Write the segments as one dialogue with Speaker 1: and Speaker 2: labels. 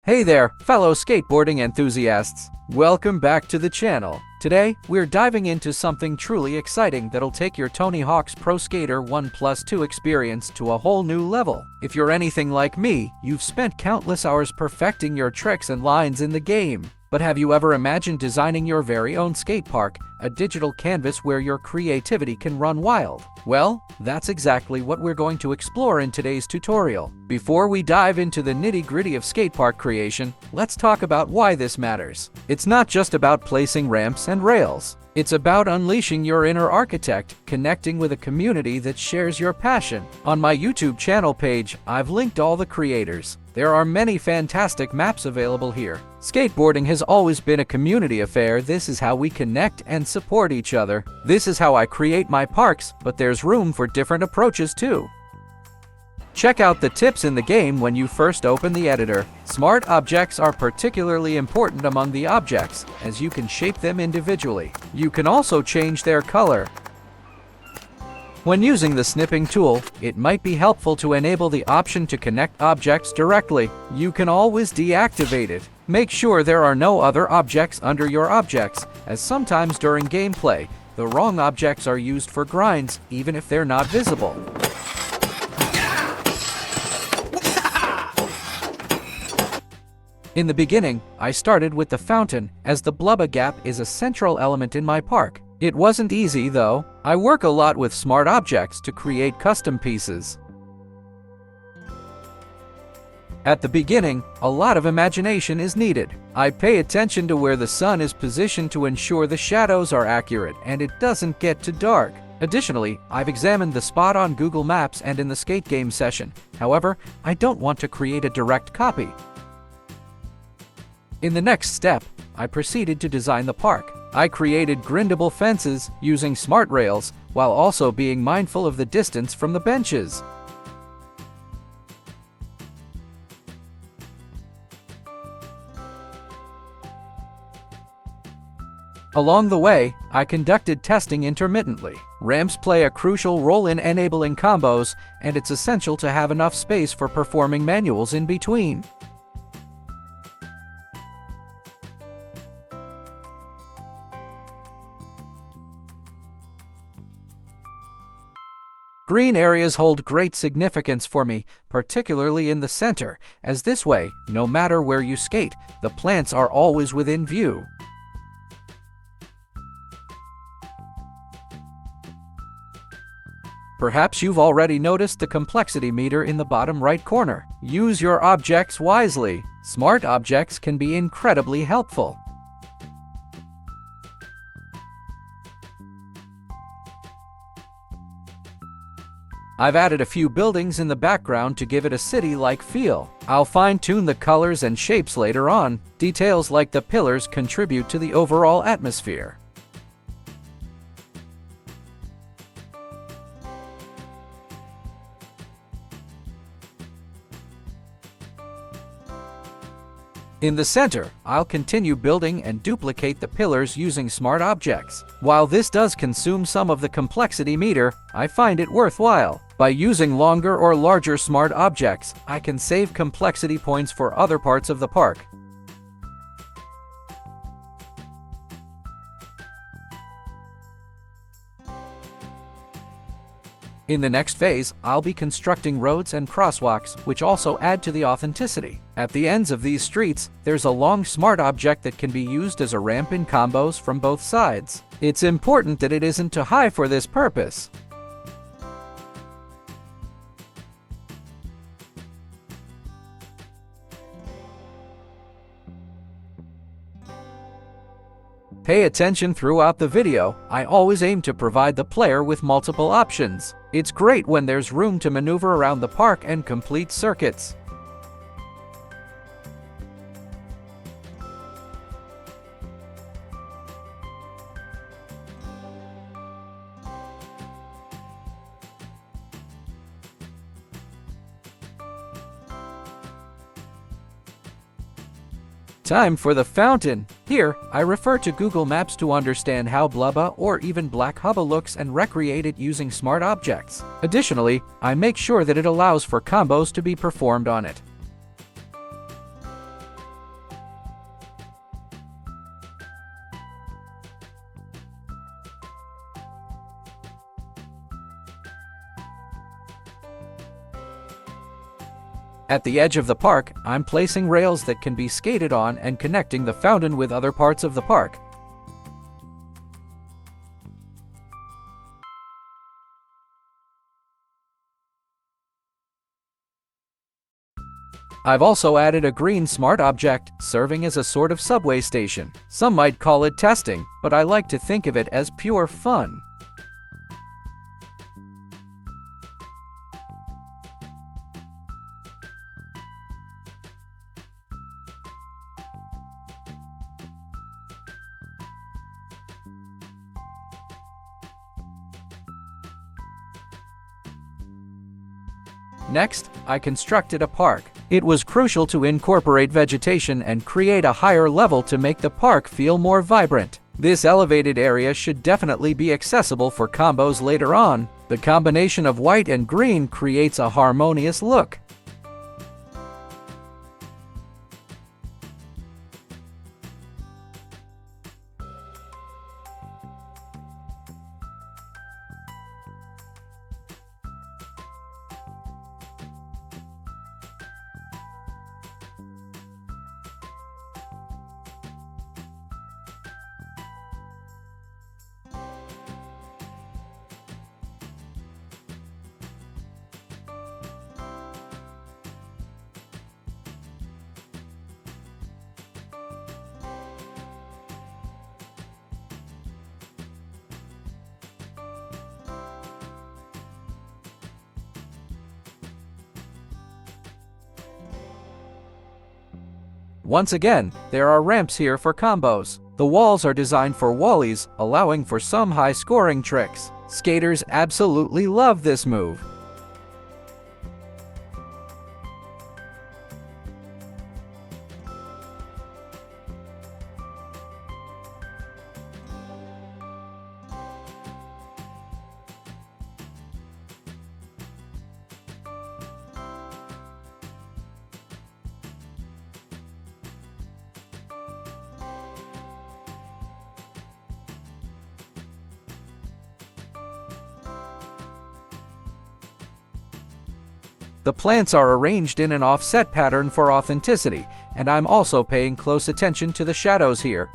Speaker 1: Hey there, fellow skateboarding enthusiasts. Welcome back to the channel. Today, we're diving into something truly exciting that'll take your Tony Hawk's Pro Skater 1+2 experience to a whole new level. If you're anything like me, you've spent countless hours perfecting your tricks and lines in the game. But have you ever imagined designing your very own skate park, a digital canvas where your creativity can run wild? Well, that's exactly what we're going to explore in today's tutorial. Before we dive into the nitty-gritty of skate park creation, let's talk about why this matters. It's not just about placing ramps and rails. It's about unleashing your inner architect, connecting with a community that shares your passion. On my YouTube channel page, I've linked all the creators. There are many fantastic maps available here. Skateboarding has always been a community affair. This is how we connect and support each other. This is how I create my parks, but there's room for different approaches too. Check out the tips in the game when you first open the editor. Smart objects are particularly important among the objects, as you can shape them individually. You can also change their color. When using the snipping tool, it might be helpful to enable the option to connect objects directly. You can always deactivate it. Make sure there are no other objects under your objects, as sometimes during gameplay, the wrong objects are used for grinds, even if they're not visible. In the beginning, I started with the fountain, as the Blubba gap is a central element in my park. It wasn't easy, though. I work a lot with smart objects to create custom pieces. At the beginning, a lot of imagination is needed. I pay attention to where the sun is positioned to ensure the shadows are accurate and it doesn't get too dark. Additionally, I've examined the spot on Google Maps and in the skate game session. However, I don't want to create a direct copy. In the next step, I proceeded to design the park. I created grindable fences using smart rails, while also being mindful of the distance from the benches. Along the way, I conducted testing intermittently. Ramps play a crucial role in enabling combos, and it's essential to have enough space for performing manuals in between. Green areas hold great significance for me, particularly in the center, as this way, no matter where you skate, the plants are always within view. Perhaps you've already noticed the complexity meter in the bottom right corner. Use your objects wisely. Smart objects can be incredibly helpful. I've added a few buildings in the background to give it a city-like feel. I'll fine-tune the colors and shapes later on. Details like the pillars contribute to the overall atmosphere. In the center, I'll continue building and duplicate the pillars using smart objects. While this does consume some of the complexity meter, I find it worthwhile. By using longer or larger smart objects, I can save complexity points for other parts of the park. In the next phase, I'll be constructing roads and crosswalks, which also add to the authenticity. At the ends of these streets, there's a long smart object that can be used as a ramp in combos from both sides. It's important that it isn't too high for this purpose. Pay attention throughout the video. I always aim to provide the player with multiple options. It's great when there's room to maneuver around the park and complete circuits. Time for the fountain. Here, I refer to Google Maps to understand how Blubba or even Black Hubba looks and recreate it using smart objects. Additionally, I make sure that it allows for combos to be performed on it. At the edge of the park, I'm placing rails that can be skated on and connecting the fountain with other parts of the park. I've also added a green smart object, serving as a sort of subway station. Some might call it testing, but I like to think of it as pure fun. Next, I constructed a park. It was crucial to incorporate vegetation and create a higher level to make the park feel more vibrant. This elevated area should definitely be accessible for combos later on. The combination of white and green creates a harmonious look. Once again, there are ramps here for combos. The walls are designed for wallies, allowing for some high-scoring tricks. Skaters absolutely love this move. The plants are arranged in an offset pattern for authenticity, and I'm also paying close attention to the shadows here.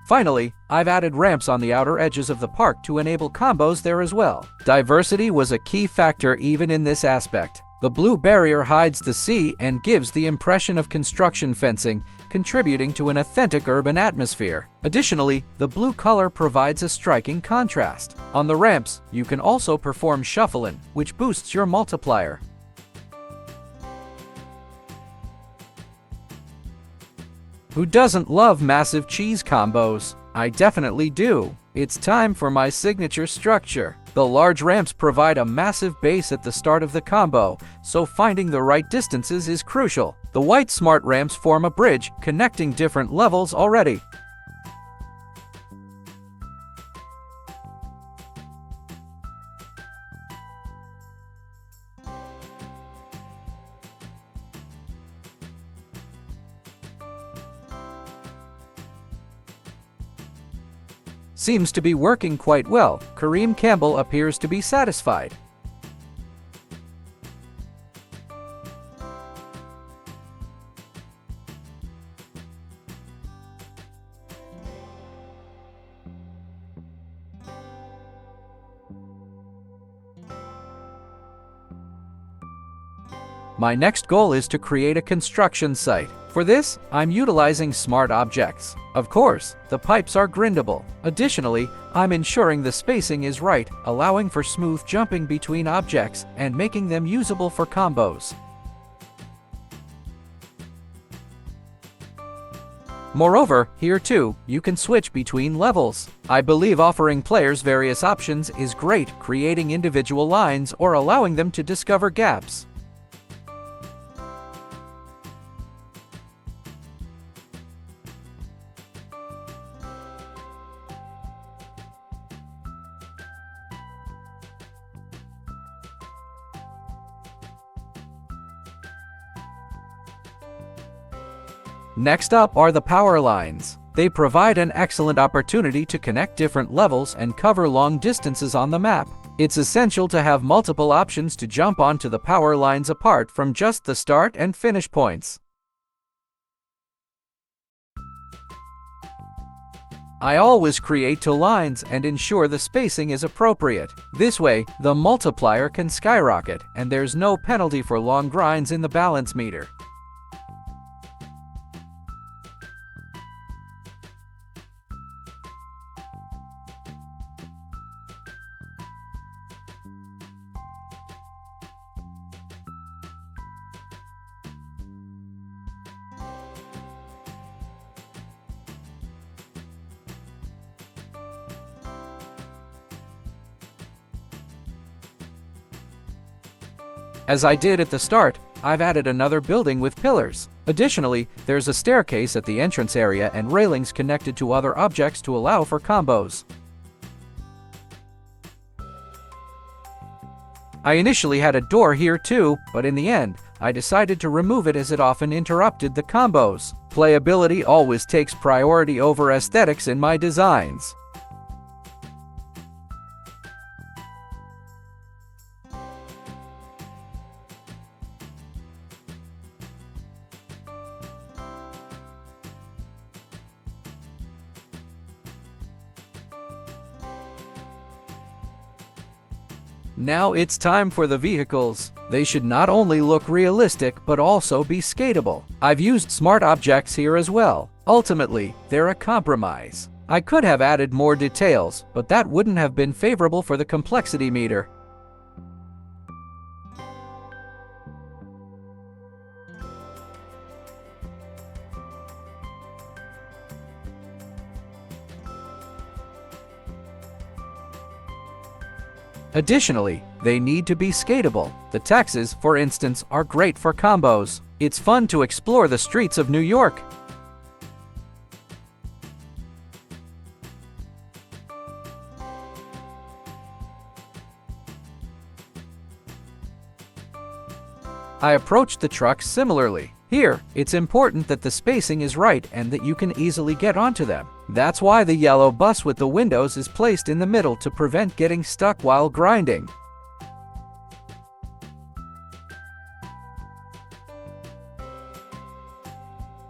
Speaker 1: Finally, I've added ramps on the outer edges of the park to enable combos there as well. Diversity was a key factor even in this aspect. The blue barrier hides the sea and gives the impression of construction fencing, contributing to an authentic urban atmosphere. Additionally, the blue color provides a striking contrast. On the ramps, you can also perform shuffle-in, which boosts your multiplier. Who doesn't love massive cheese combos? I definitely do. It's time for my signature structure. The large ramps provide a massive base at the start of the combo, so finding the right distances is crucial. The white smart ramps form a bridge, connecting different levels already. Seems to be working quite well. Kareem Campbell appears to be satisfied. My next goal is to create a construction site. For this, I'm utilizing smart objects. Of course, the pipes are grindable. Additionally, I'm ensuring the spacing is right, allowing for smooth jumping between objects and making them usable for combos. Moreover, here too, you can switch between levels. I believe offering players various options is great, creating individual lines or allowing them to discover gaps. Next up are the power lines. They provide an excellent opportunity to connect different levels and cover long distances on the map. It's essential to have multiple options to jump onto the power lines apart from just the start and finish points. I always create two lines and ensure the spacing is appropriate. This way, the multiplier can skyrocket and there's no penalty for long grinds in the balance meter. As I did at the start, I've added another building with pillars. Additionally, there's a staircase at the entrance area and railings connected to other objects to allow for combos. I initially had a door here too, but in the end, I decided to remove it as it often interrupted the combos. Playability always takes priority over aesthetics in my designs. Now it's time for the vehicles. They should not only look realistic but also be skatable. I've used smart objects here as well. Ultimately, they're a compromise. I could have added more details, but that wouldn't have been favorable for the complexity meter. Additionally, they need to be skatable. The taxis, for instance, are great for combos. It's fun to explore the streets of New York. I approached the trucks similarly. Here, it's important that the spacing is right and that you can easily get onto them. That's why the yellow bus with the windows is placed in the middle to prevent getting stuck while grinding.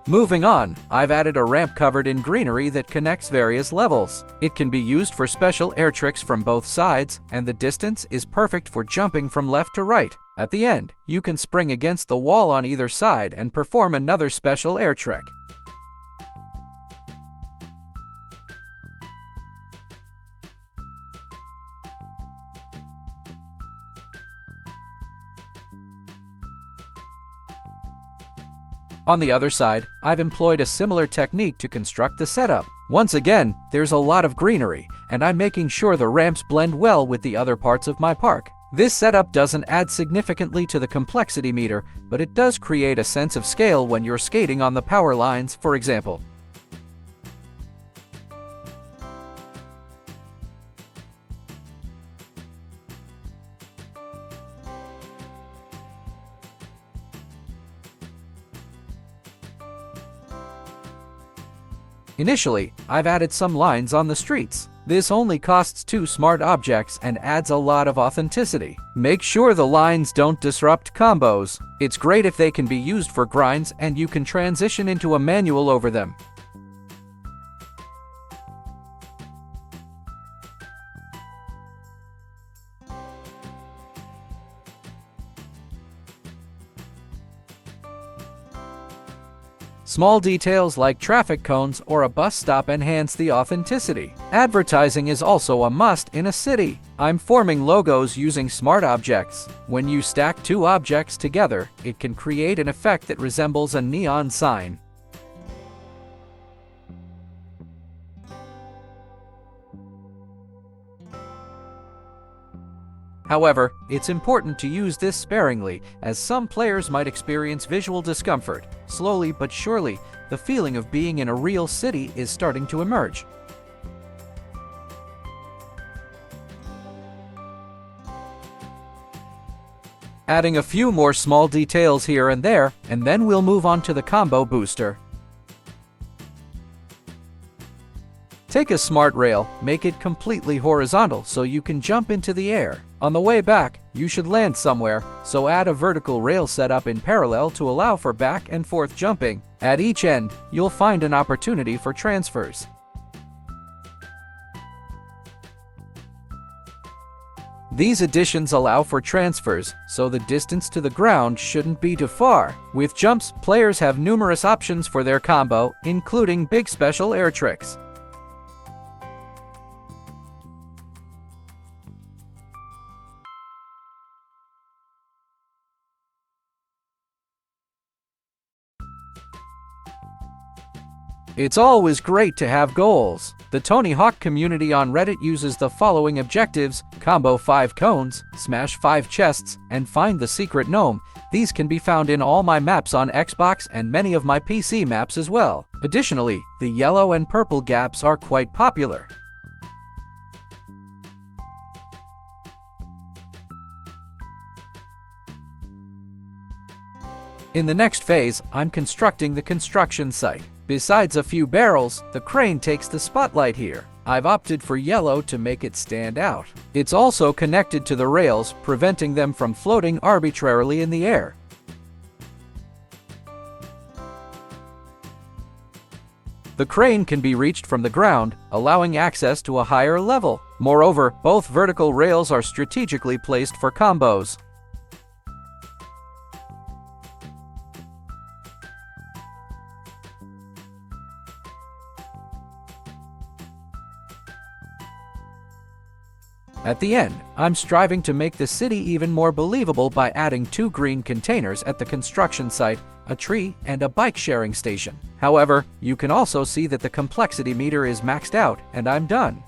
Speaker 1: Moving on, I've added a ramp covered in greenery that connects various levels. It can be used for special air tricks from both sides, and the distance is perfect for jumping from left to right. At the end, you can spring against the wall on either side and perform another special air trick. On the other side, I've employed a similar technique to construct the setup. Once again, there's a lot of greenery, and I'm making sure the ramps blend well with the other parts of my park. This setup doesn't add significantly to the complexity meter, but it does create a sense of scale when you're skating on the power lines, for example. Initially, I've added some lines on the streets. This only costs 2 smart objects and adds a lot of authenticity. Make sure the lines don't disrupt combos. It's great if they can be used for grinds and you can transition into a manual over them. Small details like traffic cones or a bus stop enhance the authenticity. Advertising is also a must in a city. I'm forming logos using smart objects. When you stack 2 objects together, it can create an effect that resembles a neon sign. However, it's important to use this sparingly, as some players might experience visual discomfort. Slowly but surely, the feeling of being in a real city is starting to emerge. Adding a few more small details here and there, and then we'll move on to the combo booster. Take a smart rail, make it completely horizontal so you can jump into the air. On the way back, you should land somewhere, so add a vertical rail setup in parallel to allow for back and forth jumping. At each end, you'll find an opportunity for transfers. These additions allow for transfers, so the distance to the ground shouldn't be too far. With jumps, players have numerous options for their combo, including big special air tricks. It's always great to have goals. The Tony Hawk community on Reddit uses the following objectives: combo 5 cones, smash 5 chests, and find the secret gnome. These can be found in all my maps on Xbox and many of my PC maps as well. Additionally, the yellow and purple gaps are quite popular. In the next phase, I'm constructing the construction site. Besides a few barrels, the crane takes the spotlight here. I've opted for yellow to make it stand out. It's also connected to the rails, preventing them from floating arbitrarily in the air. The crane can be reached from the ground, allowing access to a higher level. Moreover, both vertical rails are strategically placed for combos. At the end, I'm striving to make the city even more believable by adding 2 green containers at the construction site, a tree, and a bike-sharing station. However, you can also see that the complexity meter is maxed out, and I'm done.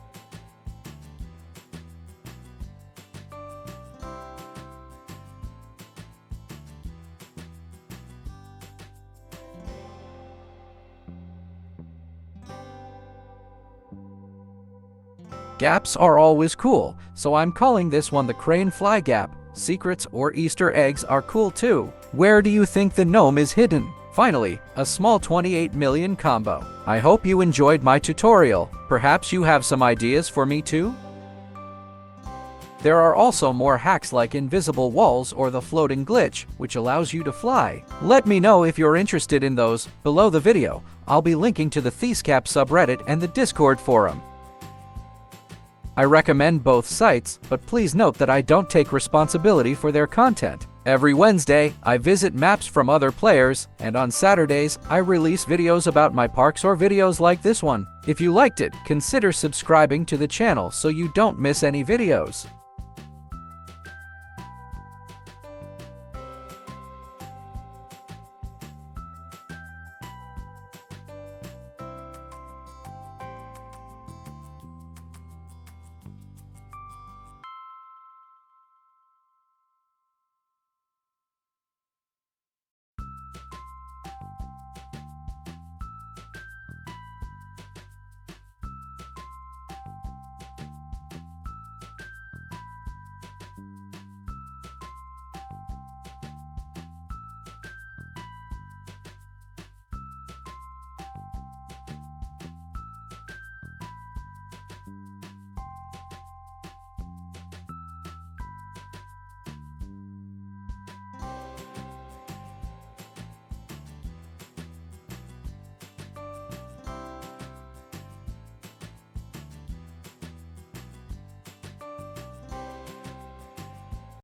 Speaker 1: Gaps are always cool, so I'm calling this one the Crane Fly Gap. Secrets or Easter eggs are cool too. Where do you think the gnome is hidden? Finally, a small 28 million combo. I hope you enjoyed my tutorial. Perhaps you have some ideas for me too? There are also more hacks like invisible walls or the floating glitch, which allows you to fly. Let me know if you're interested in those. Below the video, I'll be linking to the Thiescap subreddit and the Discord forum. I recommend both sites, but please note that I don't take responsibility for their content. Every Wednesday, I visit maps from other players, and on Saturdays, I release videos about my parks or videos like this one. If you liked it, consider subscribing to the channel so you don't miss any videos.